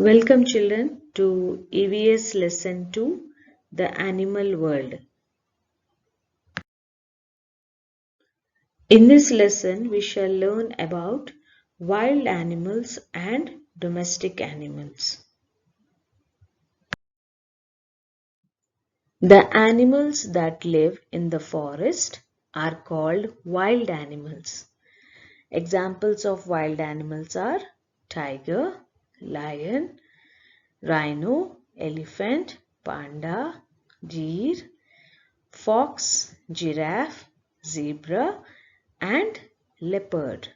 Welcome children to EVS lesson 2, the animal world. In this lesson we shall learn about wild animals and domestic animals. The animals that live in the forest are called wild animals. Examples of wild animals are tiger, lion, rhino, elephant, panda, deer, fox, giraffe, zebra and leopard.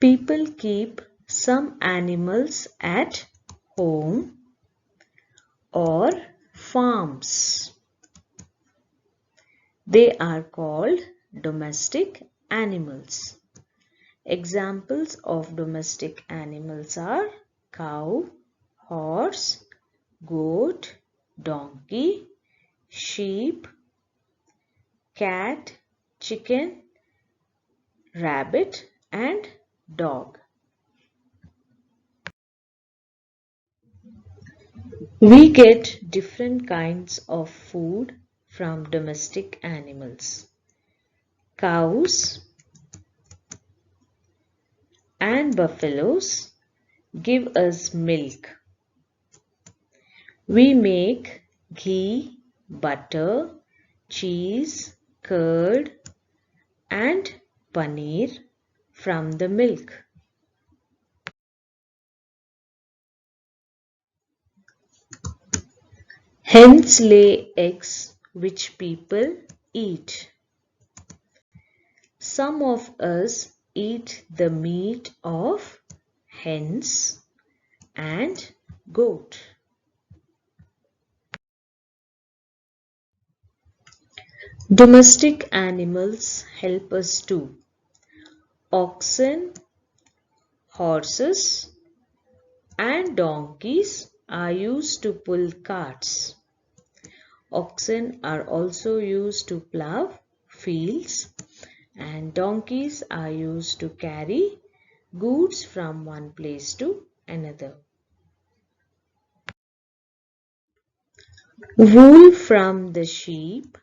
People keep some animals at home or farms. They are called domestic animals. Examples of domestic animals are cow, horse, goat, donkey, sheep, cat, chicken, rabbit and dog. We get different kinds of food from domestic animals. Cows and buffaloes give us milk. We make ghee, butter, cheese, curd and paneer from the milk. Hens lay eggs which people eat. Some of us eat the meat of hens and goat. Domestic animals help us too. Oxen, horses and donkeys are used to pull carts. Oxen are also used to plow fields and donkeys are used to carry goods from one place to another. Wool from the sheep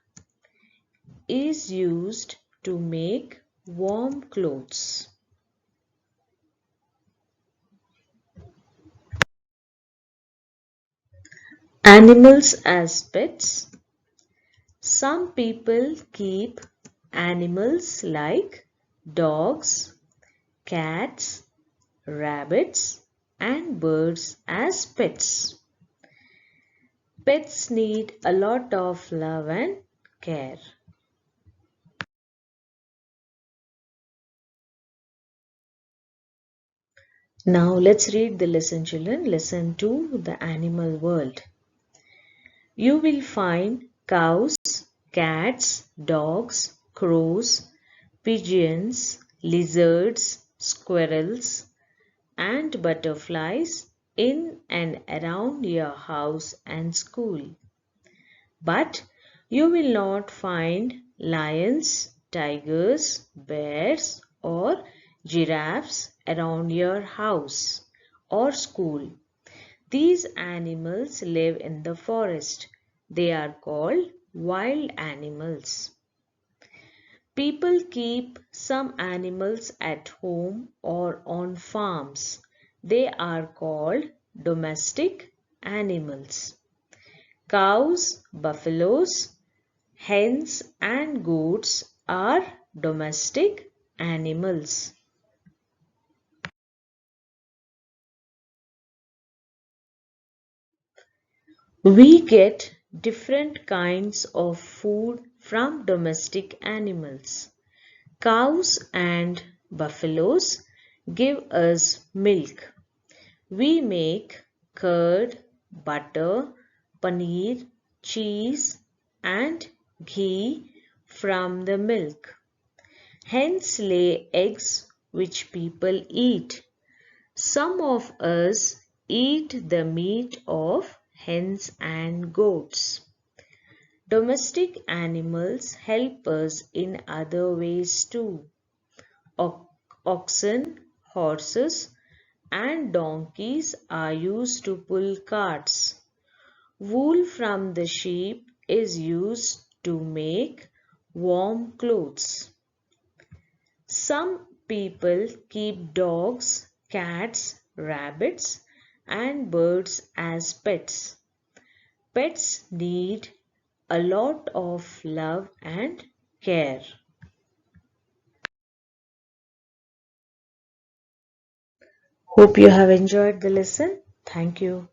is used to make warm clothes. Animals as pets. Some people keep animals like dogs, cats, rabbits and birds as pets. Pets need a lot of love and care. Now let's read the lesson children. Lesson 2, the animal world. You will find cows, cats, dogs, crows, pigeons, lizards, squirrels and butterflies in and around your house and school. But you will not find lions, tigers, bears or giraffes around your house or school. These animals live in the forest. They are called wild animals. People keep some animals at home or on farms. They are called domestic animals. Cows, buffaloes, hens and goats are domestic animals. We get different kinds of food from domestic animals. Cows and buffaloes give us milk. We make curd, butter, paneer, cheese and ghee from the milk. Hens lay eggs which people eat. Some of us eat the meat of hens and goats. Domestic animals help us in other ways too. oxen, horses, and donkeys are used to pull carts. Wool from the sheep is used to make warm clothes. Some people keep dogs, cats, rabbits, and birds as pets. Pets need a lot of love and care. Hope you have enjoyed the lesson. Thank you.